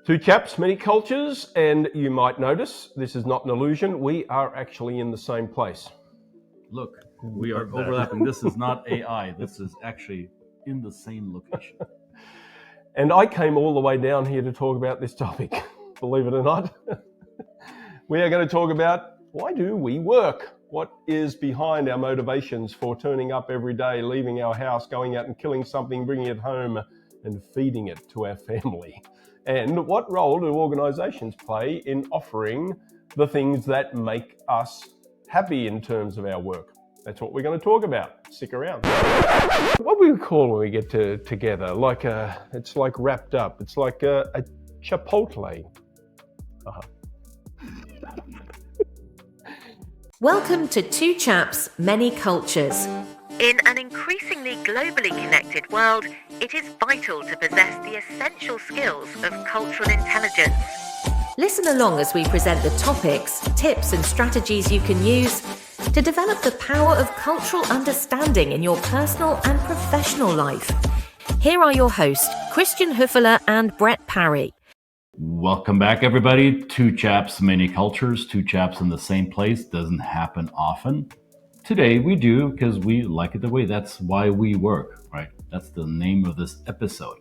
Two chaps, many cultures, and you might notice this is not an illusion. We are actually in the same place. Look, we are overlapping. This is not AI. This is actually in the same location. And I came all the way down here to talk about this topic, believe it or not. We are going to talk about why do we work? What is behind our motivations for turning up every day, leaving our house, going out and killing something, bringing it home and feeding it to our family? And what role do organizations play in offering the things that make us happy in terms of our work? That's what we're going to talk about. Stick around. What we call when we get together, it's like wrapped up. It's like a chipotle. Welcome to Two Chaps, Many Cultures. In an increasingly globally connected world, it is vital to possess the essential skills of cultural intelligence. Listen along as we present the topics, tips and strategies you can use to develop the power of cultural understanding in your personal and professional life. Here are your hosts, Christian Huffeler and Brett Parry. Welcome back, everybody. Two chaps, many cultures. Two chaps in the same place doesn't happen often. Today we do because we like it the way. That's why we work, right? That's the name of this episode.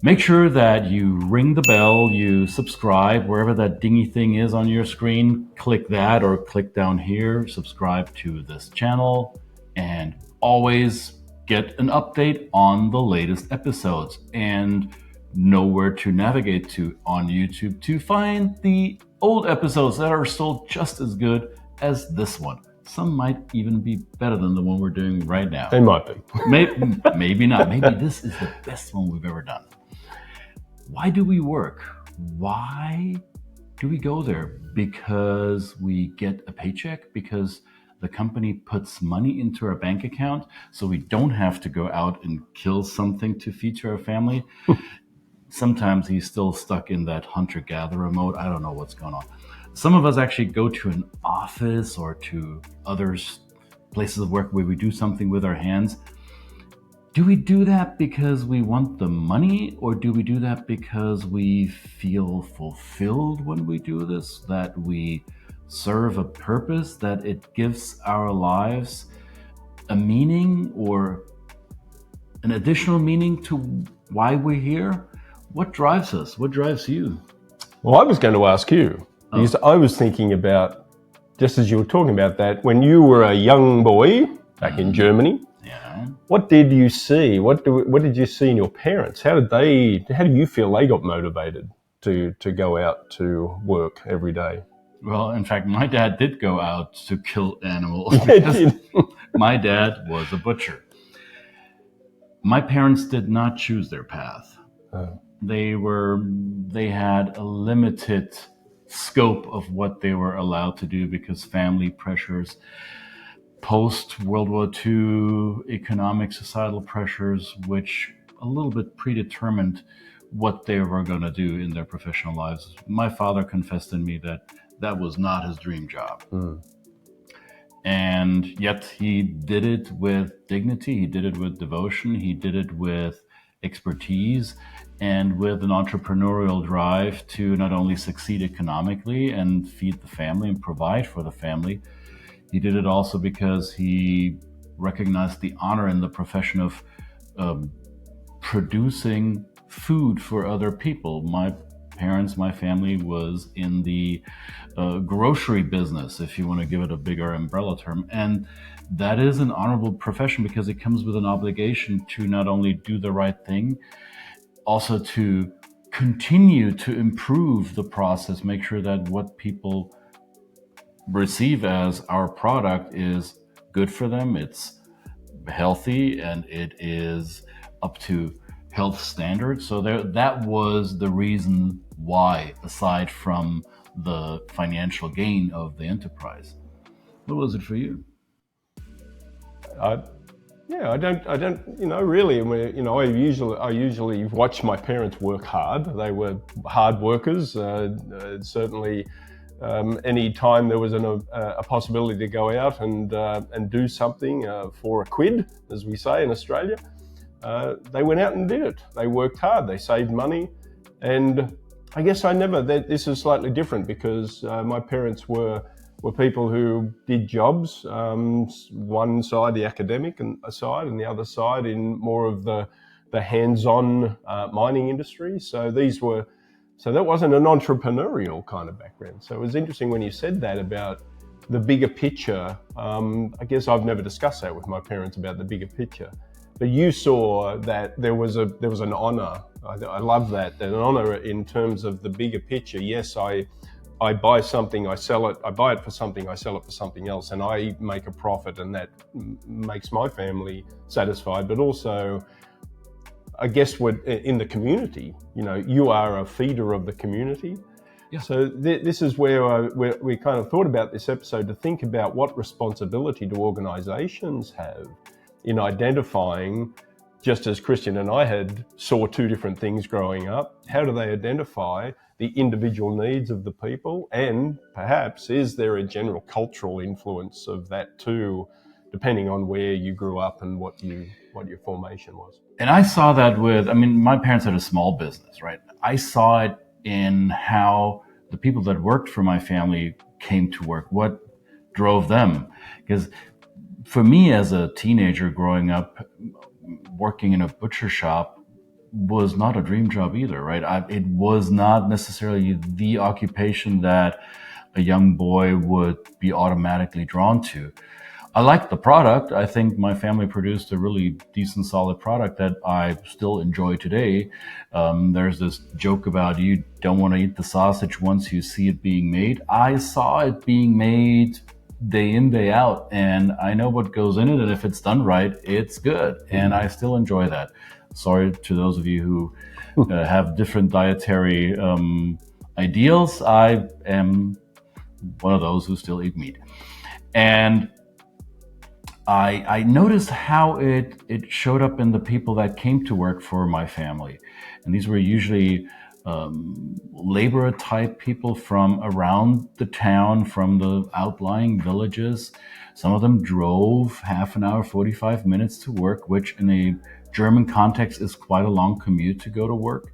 Make sure that you ring the bell, you subscribe wherever that dingy thing is on your screen. Click that or click down here, subscribe to this channel, and always get an update on the latest episodes and know where to navigate to on YouTube to find the old episodes that are still just as good as this one. Some might even be better than the one we're doing right now. They might be. Maybe not. Maybe this is the best one we've ever done. Why do we work? Why do we go there? Because we get a paycheck? Because the company puts money into our bank account so we don't have to go out and kill something to feed to our family? Sometimes he's still stuck in that hunter-gatherer mode. I don't know what's going on. Some of us actually go to an office or to other places of work where we do something with our hands. Do we do that because we want the money, or do we do that because we feel fulfilled when we do this, that we serve a purpose, that it gives our lives a meaning or an additional meaning to why we're here? What drives us? What drives you? Well, I was going to ask you, because I was thinking about, just as you were talking about that, when you were a young boy back in Germany, what did you see? What did you see in your parents? How do you feel they got motivated to go out to work every day? Well, in fact, my dad did go out to kill animals. My dad was a butcher. My parents did not choose their path. They had a limited scope of what they were allowed to do because family pressures, post-World War II economic societal pressures, which a little bit predetermined what they were going to do in their professional lives. My father confessed to me that was not his dream job. And yet he did it with dignity, he did it with devotion, he did it with expertise, and with an entrepreneurial drive to not only succeed economically and feed the family and provide for the family. He did it also because he recognized the honor in the profession of producing food for other people. My parents, my family was in the grocery business, if you want to give it a bigger umbrella term. And that is an honorable profession because it comes with an obligation to not only do the right thing, also to continue to improve the process, make sure that what people receive as our product is good for them, it's healthy, and it is up to health standards. So that was the reason why, aside from the financial gain of the enterprise. What was it for you? I don't, really. I usually watch my parents work hard. They were hard workers. Certainly, any time there was a possibility to go out and do something for a quid, as we say in Australia, they went out and did it. They worked hard. They saved money, And I guess this is slightly different because my parents were people who did jobs, one side the academic side, and the other side in more of the hands-on mining industry. So that wasn't an entrepreneurial kind of background. So it was interesting when you said that about the bigger picture. I guess I've never discussed that with my parents about the bigger picture, but you saw that there was an honor. I love that an honor in terms of the bigger picture. Yes, I buy something, I sell it. I buy it for something, I sell it for something else, and I make a profit, and that makes my family satisfied. But also, I guess in the community, you are a feeder of the community. Yeah. So this is where we kind of thought about this episode to think about what responsibility do organizations have in identifying, just as Christian and I saw two different things growing up, how do they identify the individual needs of the people, and perhaps is there a general cultural influence of that too, depending on where you grew up and what your formation was? And I saw that my parents had a small business, right? I saw it in how the people that worked for my family came to work, what drove them. Because for me as a teenager growing up, working in a butcher shop was not a dream job either, right? It was not necessarily the occupation that a young boy would be automatically drawn to. I liked the product. I think my family produced a really decent, solid product that I still enjoy today. There's this joke about you don't want to eat the sausage once you see it being made. I saw it being made day in, day out, and I know what goes in it, and if it's done right, it's good, and I still enjoy that. Sorry to those of you who have different dietary ideals. I am one of those who still eat meat. And I noticed how it showed up in the people that came to work for my family. And these were usually laborer type people from around the town, from the outlying villages. Some of them drove half an hour, 45 minutes to work, which in a German context is quite a long commute to go to work.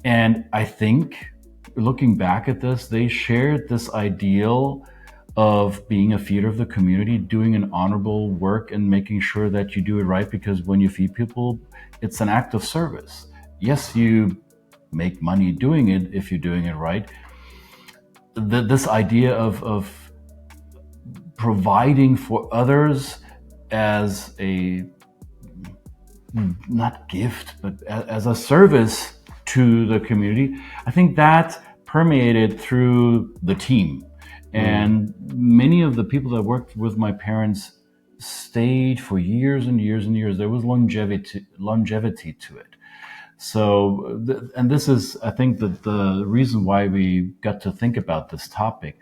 And I think, looking back at this, they shared this ideal of being a feeder of the community, doing an honorable work and making sure that you do it right, because when you feed people, it's an act of service. Yes, you make money doing it if you're doing it right. This idea of providing for others as a, not gift, but as a service to the community, I think that permeated through the team. And many of the people that worked with my parents stayed for years and years and years. There was longevity to it. So, and this is, I think, the reason why we got to think about this topic.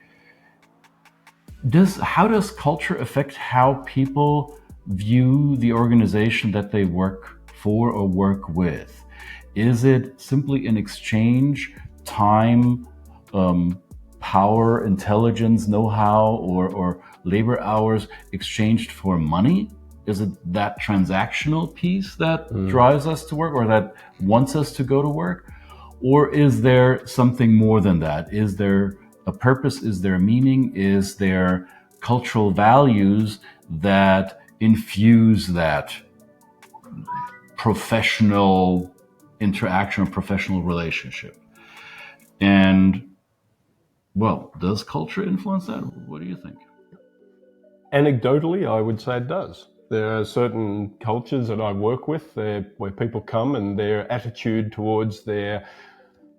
How does culture affect how people view the organization that they work for or work with? Is it simply an exchange, time, power, intelligence, know-how, or labor hours exchanged for money? Is it that transactional piece that drives us to work, or that wants us to go to work? Or is there something more than that? Is there a purpose? Is there a meaning? Is there cultural values that infuse that professional interaction or professional relationship? And well, does culture influence that? What do you think? Anecdotally, I would say it does. There are certain cultures that I work with where people come and their attitude towards their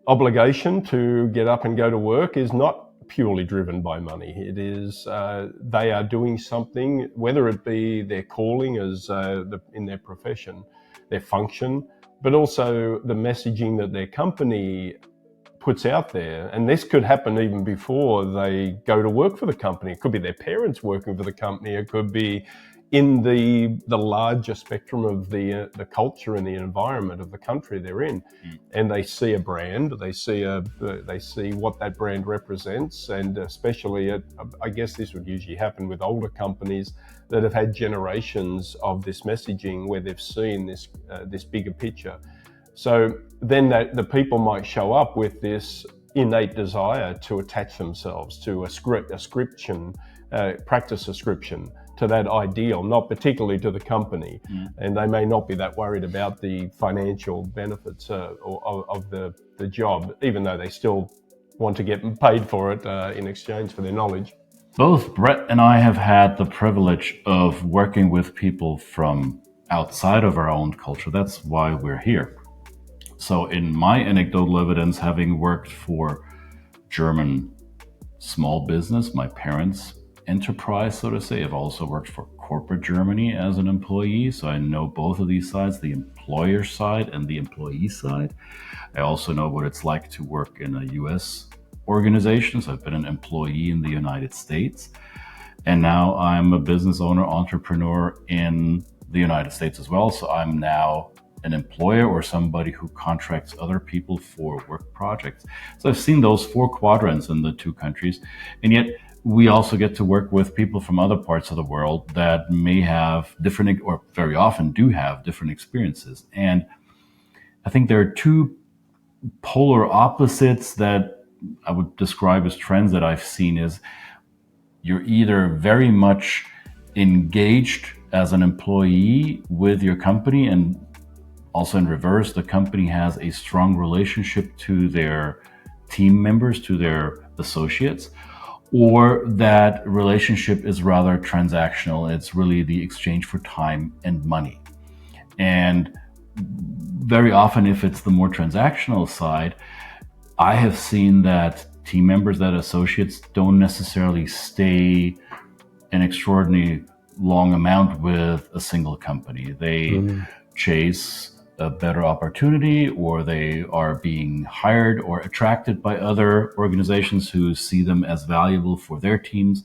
obligation to get up and go to work is not purely driven by money. It is they are doing something, whether it be their calling as in their profession, their function, but also the messaging that their company puts out there. And this could happen even before they go to work for the company. It could be their parents working for the company. It could be in the larger spectrum of the culture and the environment of the country they're in. And they see a brand, they see what that brand represents, and especially I guess this would usually happen with older companies that have had generations of this messaging where they've seen this bigger picture. So then the people might show up with this innate desire to attach themselves to practice ascription to that ideal, not particularly to the company. And they may not be that worried about the financial benefits of the job, even though they still want to get paid for it in exchange for their knowledge. Both Brett and I have had the privilege of working with people from outside of our own culture. That's why we're here. So in my anecdotal evidence, having worked for German small business, my parents' enterprise, so to say, I've also worked for corporate Germany as an employee. So I know both of these sides, the employer side and the employee side. I also know what it's like to work in a US organization. So I've been an employee in the United States. And now I'm a business owner, entrepreneur in the United States as well. So I'm now an employer or somebody who contracts other people for work projects. So I've seen those four quadrants in the two countries. And yet we also get to work with people from other parts of the world that may have different, or very often do have different experiences. And I think there are two polar opposites that I would describe as trends that I've seen. Is you're either very much engaged as an employee with your company, and also in reverse, the company has a strong relationship to their team members, to their associates, or that relationship is rather transactional. It's really the exchange for time and money. And very often, if it's the more transactional side, I have seen that team members, that associates, don't necessarily stay an extraordinarily long amount with a single company. They chase a better opportunity, or they are being hired or attracted by other organizations who see them as valuable for their teams.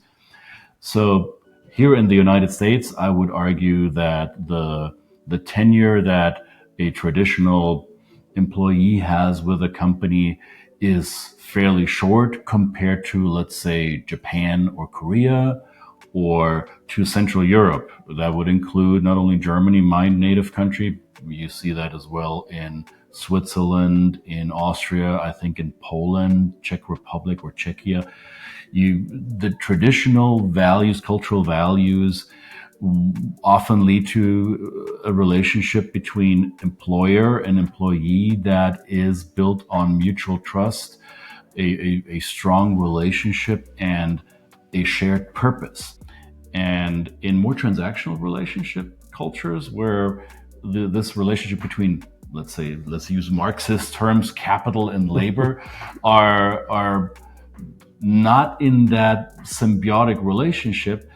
So here in the United States, I would argue that the tenure that a traditional employee has with a company is fairly short compared to, let's say, Japan or Korea, or to Central Europe. That would include not only Germany, my native country. You see that as well in Switzerland, in Austria, I think in Poland, Czech Republic or Czechia. The traditional values, cultural values, often lead to a relationship between employer and employee that is built on mutual trust, a strong relationship, and a shared purpose. And in more transactional relationship cultures, where this relationship between, let's use Marxist terms, capital and labor, are not in that symbiotic relationship,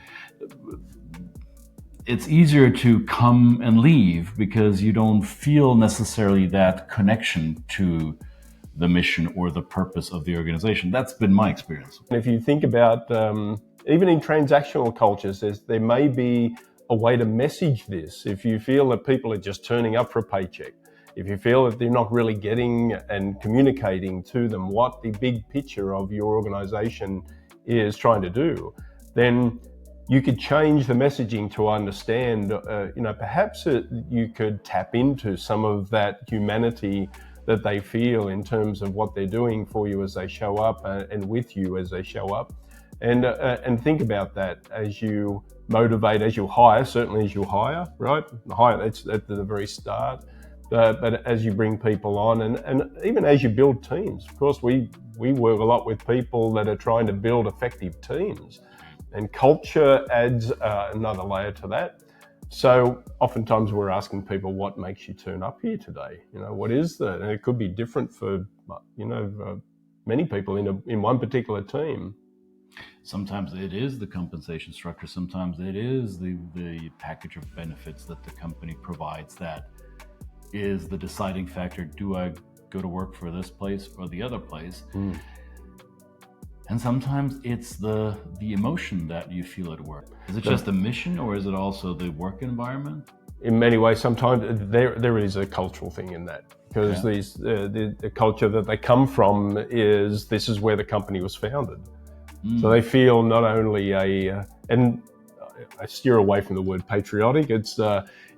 it's easier to come and leave because you don't feel necessarily that connection to the mission or the purpose of the organization. That's been my experience. If you think about, even in transactional cultures, there may be a way to message this. If you feel that people are just turning up for a paycheck, if you feel that they're not really getting and communicating to them what the big picture of your organization is trying to do, then you could change the messaging to understand, perhaps you could tap into some of that humanity that they feel in terms of what they're doing for you as they show up and with you as they show up. And think about that as you motivate, as you hire, certainly as you hire, right? Hire, that's at the very start. But as you bring people on and even as you build teams, of course, we work a lot with people that are trying to build effective teams. And culture adds another layer to that. So oftentimes we're asking people, what makes you turn up here today? What is that? And it could be different for, many people in one particular team. Sometimes it is the compensation structure. Sometimes it is the package of benefits that the company provides that is the deciding factor. Do I go to work for this place or the other place? And sometimes it's the emotion that you feel at work. Is it just the mission, or is it also the work environment? In many ways, sometimes there is a cultural thing in that, because the culture that they come from this is where the company was founded. So they feel not only and I steer away from the word patriotic. It's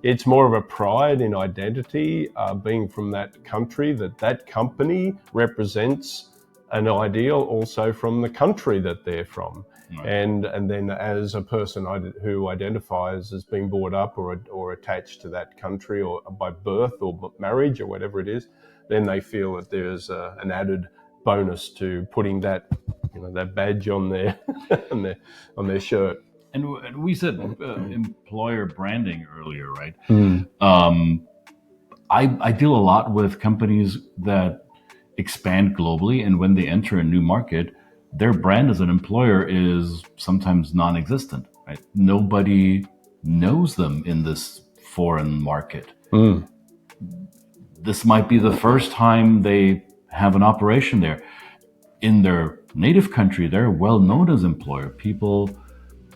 It's more of a pride in identity, being from that country, that company represents an ideal also from the country that they're from. Right. And then as a person who identifies as being brought up or attached to that country or by birth or marriage or whatever it is, then they feel that there's an added bonus to putting that, that badge on their on their shirt. And we said employer branding earlier, right? I deal a lot with companies that expand globally, and when they enter a new market, their brand as an employer is sometimes non-existent, right? Nobody knows them in this foreign market. This might be the first time they have an operation there. In their native country, they're well known as employer. People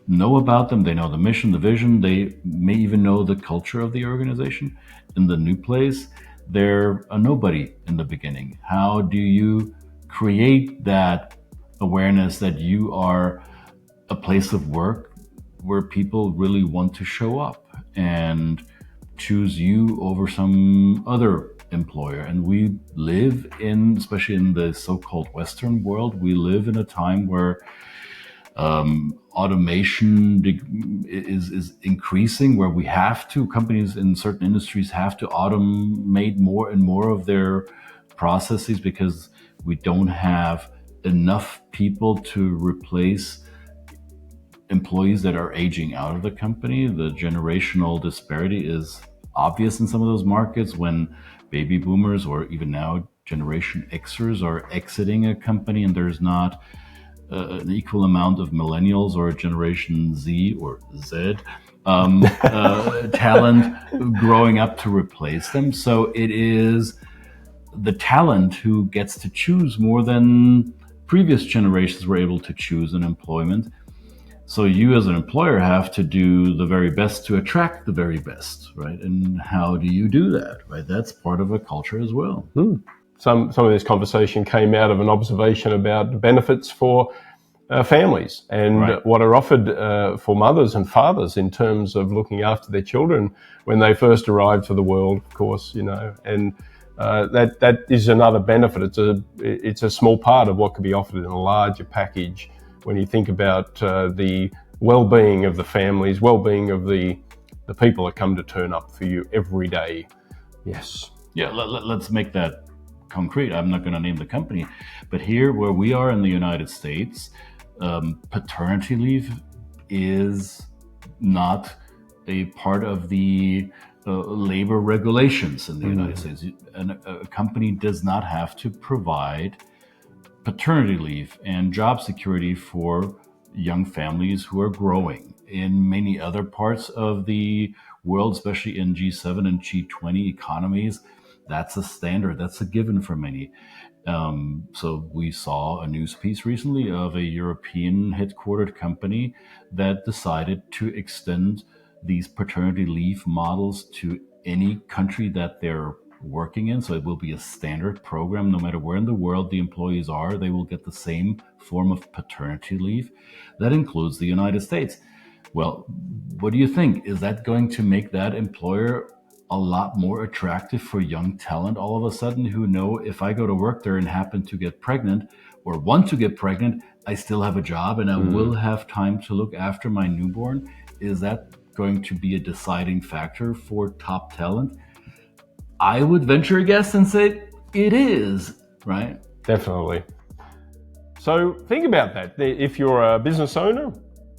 know about them. They know the mission, the vision. They may even know the culture of the organization. In the new place, they're a nobody in the beginning. How do you create that awareness that you are a place of work where people really want to show up and choose you over some other employer? And we live in, especially in the so-called Western world, we live in a time where automation is increasing, where companies in certain industries have to automate more and more of their processes because we don't have enough people to replace employees that are aging out of the company. The generational disparity is obvious in some of those markets when baby boomers or even now Generation Xers are exiting a company and there's not an equal amount of millennials or Generation Z or Z talent growing up to replace them. So it is the talent who gets to choose more than previous generations were able to choose in employment. So you as an employer have to do the very best to attract the very best, right? And how do you do that, right? That's part of a culture as well. Some of this conversation came out of an observation about benefits for families and what are offered for mothers and fathers in terms of looking after their children when they first arrive to the world, of course, and that is another benefit. It's a small part of what could be offered in a larger package when you think about the well-being of the families, well-being of the people that come to turn up for you every day. Yes. Yeah, let's make that concrete. I'm not going to name the company, but here where we are in the United States, paternity leave is not a part of the labor regulations in the United States. A company does not have to provide paternity leave and job security for young families who are growing. In many other parts of the world, especially in G7 and G20 economies, that's a standard, that's a given for many. So we saw a news piece recently of a European headquartered company that decided to extend these paternity leave models to any country that they're working in. So it will be a standard program. No matter where in the world the employees are, they will get the same form of paternity leave. That includes the United States. Well, what do you think? Is that going to make that employer a lot more attractive for young talent all of a sudden, who know if I go to work there and happen to get pregnant or want to get pregnant, I still have a job and I will have time to look after my newborn? Is that going to be a deciding factor for top talent? I would venture a guess and say it is, right? Definitely. So think about that. If you're a business owner,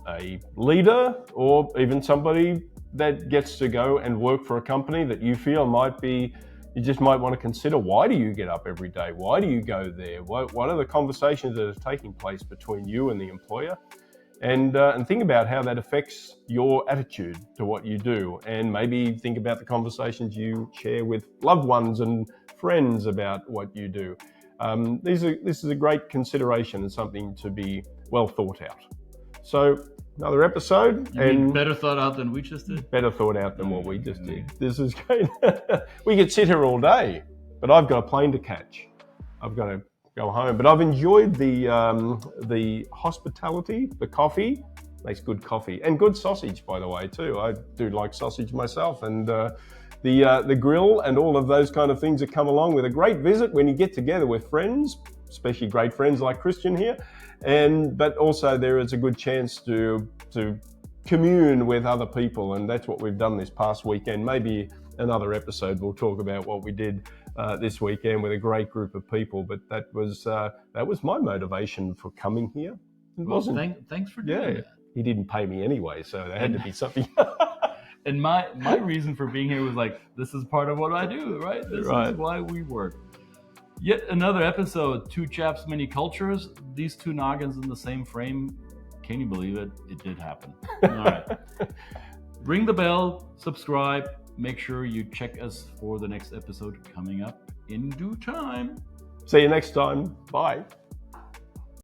a leader, or even somebody that gets to go and work for a company that you feel you just might want to consider, why do you get up every day? Why do you go there? What are the conversations that are taking place between you and the employer? And think about how that affects your attitude to what you do. And maybe think about the conversations you share with loved ones and friends about what you do. This is a great consideration and something to be well thought out. So another episode. And better thought out than we just did? Better thought out than what we just did. This is great. We could sit here all day, but I've got a plane to catch. I've got to go home. But I've enjoyed the hospitality, the coffee, Makes good coffee and good sausage, by the way, too. I do like sausage myself, and the grill and all of those kind of things that come along with a great visit when you get together with friends, especially great friends like Christian here, but also there is a good chance to commune with other people, and that's what we've done this past weekend. Maybe another episode we'll talk about what we did this weekend with a great group of people, but that was my motivation for coming here. It wasn't. Thanks for doing that. He didn't pay me anyway, so there had to be something. And my reason for being here was like, this is part of what I do, right? This is why we work. Yet another episode, Two Chaps, Many Cultures. These two noggins in the same frame. Can you believe it? It did happen. All right. Ring the bell, subscribe. Make sure you check us for the next episode coming up in due time. See you next time. Bye.